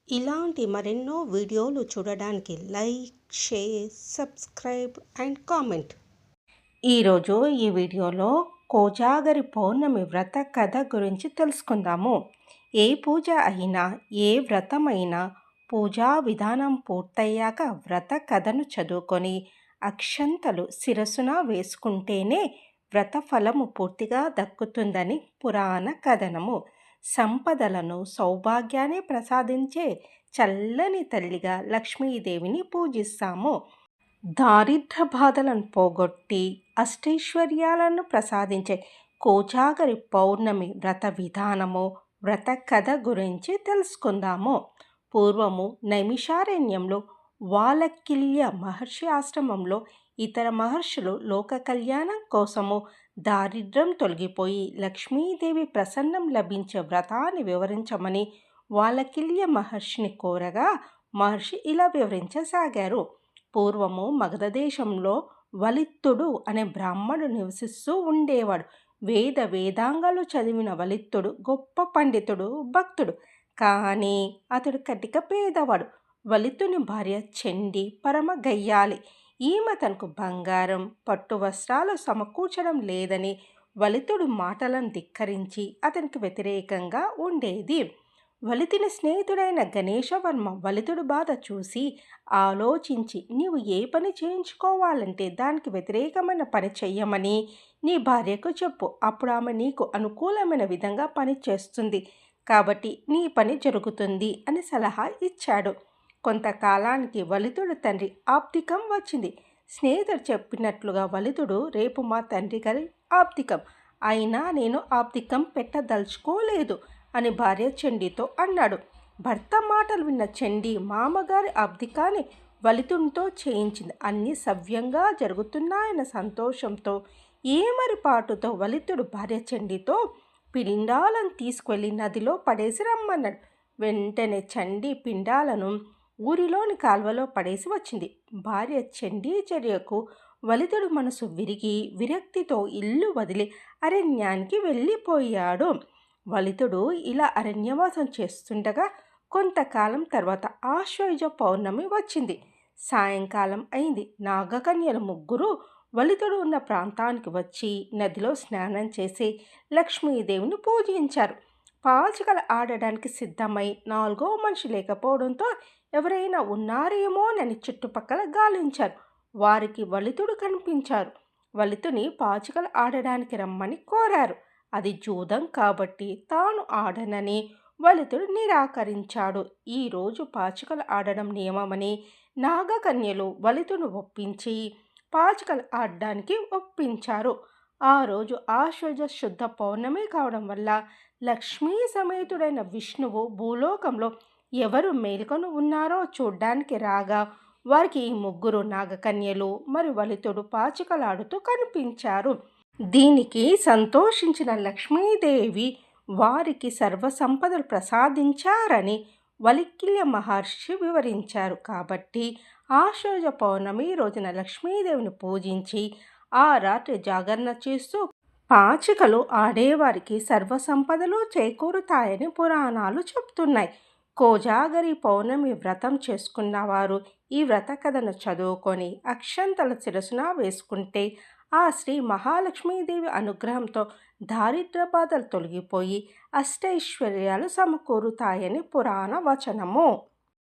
ఇలాంటి మరెన్నో వీడియోలు చూడడానికి like, share, subscribe and comment. ఈరోజు ఈ వీడియోలో కోజాగరి పౌర్ణమి వ్రత కథ గురించి తెలుసుకుందాము. ఏ పూజ అయినా, ఏ వ్రతమైనా పూజా విధానం పూర్తయ్యాక వ్రత కథను చదువుకొని అక్షంతలు శిరస్సున వేసుకుంటేనే వ్రత ఫలము పూర్తిగా దక్కుతుందని పురాణ కథనము. సంపదలను, సౌభాగ్యాన్ని ప్రసాదించే చల్లని తల్లిగా లక్ష్మీదేవిని పూజిస్తాము. దారిద్ర్య బాధలను పోగొట్టి అష్టైశ్వర్యాలను ప్రసాదించే కోజాగరి పౌర్ణమి వ్రత విధానము, వ్రత కథ గురించి తెలుసుకుందాము. పూర్వము నైమిషారణ్యంలో వాలకిల్య మహర్షి ఆశ్రమంలో ఇతర మహర్షులు లోక కళ్యాణం కోసము దారిద్ర్యం తొలగిపోయి లక్ష్మీదేవి ప్రసన్నం లభించే వ్రతాన్ని వివరించమని వాలకిల్య మహర్షిని కోరగా మహర్షి ఇలా వివరించసాగారు. పూర్వము మగధ దేశంలో వలిత్తుడు అనే బ్రాహ్మణుడు నివసిస్తూ ఉండేవాడు. వేదాంగాలు చదివిన వలిత్తుడు గొప్ప పండితుడు, భక్తుడు. కానీ అతడు కటిక పేదవాడు. వలితుని భార్య చండి పరమ గయ్యాలి. ఈమె తనకు బంగారం, పట్టు వస్త్రాలు సమకూర్చడం లేదని వలితుడు మాటలను ధిక్కరించి అతనికి వ్యతిరేకంగా ఉండేది. వలితుని స్నేహితుడైన గణేశవర్మ వలితుడు బాధ చూసి ఆలోచించి, నీవు ఏ పని చేయించుకోవాలంటే దానికి వ్యతిరేకమైన పని చెయ్యమని నీ భార్యకు చెప్పు. అప్పుడు ఆమె నీకు అనుకూలమైన విధంగా పని చేస్తుంది కాబట్టి నీ పని జరుగుతుంది అని సలహా ఇచ్చాడు. కొంతకాలానికి వలితుడు తండ్రి ఆప్తికం వచ్చింది. స్నేహితుడు చెప్పినట్లుగా వలితుడు, రేపు మా తండ్రి గారి ఆప్తికం, అయినా నేను ఆప్తికం పెట్టదలుచుకోలేదు అని భార్య చండితో అన్నాడు. భర్త మాటలు విన్న చండి మామగారి ఆప్తికాన్ని వలితునితో చేయించింది. అన్నీ సవ్యంగా జరుగుతున్నాయన్న సంతోషంతో ఏమరిపాటుతో వలితుడు భార్య చండితో పిండాలను తీసుకువెళ్ళి నదిలో పడేసి రమ్మన్నాడు. వెంటనే చండి పిండాలను ఊరిలోని కాల్వలో పడేసి వచ్చింది. భార్య చండీ చర్యకు వలితుడు మనసు విరిగి విరక్తితో ఇల్లు వదిలి అరణ్యానికి వెళ్ళిపోయాడు. వలితుడు ఇలా అరణ్యవాసం చేస్తుండగా కొంతకాలం తర్వాత ఆశ్వయుజ పౌర్ణమి వచ్చింది. సాయంకాలం అయింది. నాగకన్యలు ముగ్గురు వలితుడు ఉన్న ప్రాంతానికి వచ్చి నదిలో స్నానం చేసి లక్ష్మీదేవిని పూజించారు. పాచికలు ఆడడానికి సిద్ధమై 4వ మనిషి లేకపోవడంతో ఎవరైనా ఉన్నారేమోనని చుట్టుపక్కల గాలించారు. వారికి వలితుడు కనిపించారు. వలితుని పాచికలు ఆడడానికి రమ్మని కోరారు. అది జూదం కాబట్టి తాను ఆడనని వలితుడు నిరాకరించాడు. ఈరోజు పాచికలు ఆడడం నియమమని నాగకన్యలు వలితును ఒప్పించి పాచికలు ఆడడానికి ఒప్పించారు. ఆ రోజు ఆశ్వయుజ శుద్ధ పౌర్ణమి కావడం వల్ల లక్ష్మీ సమేతుడైన విష్ణువు భూలోకంలో ఎవరు మేల్కొని ఉన్నారో చూడ్డానికి రాగా వారికి ఈ ముగ్గురు నాగకన్యలు మరి వలితుడు పాచికలాడుతూ కనిపించారు. దీనికి సంతోషించిన లక్ష్మీదేవి వారికి సర్వసంపదలు ప్రసాదించారని వలికిల్య మహర్షి వివరించారు. కాబట్టి ఆశ్వయుజ పౌర్ణమి రోజున లక్ష్మీదేవిని పూజించి ఆ రాత్రి జాగరణ చేస్తూ పాచికలు ఆడేవారికి సర్వసంపదలు చేకూరుతాయని పురాణాలు చెప్తున్నాయి. కోజాగరి పౌర్ణమి వ్రతం చేసుకున్నవారు ఈ వ్రత కథను చదువుకొని అక్షంతల శిరస్సున వేసుకుంటే ఆ శ్రీ మహాలక్ష్మీదేవి అనుగ్రహంతో దారిద్ర్య బాధలు తొలగిపోయి అష్టైశ్వర్యాలు సమకూరుతాయని పురాణ వచనము.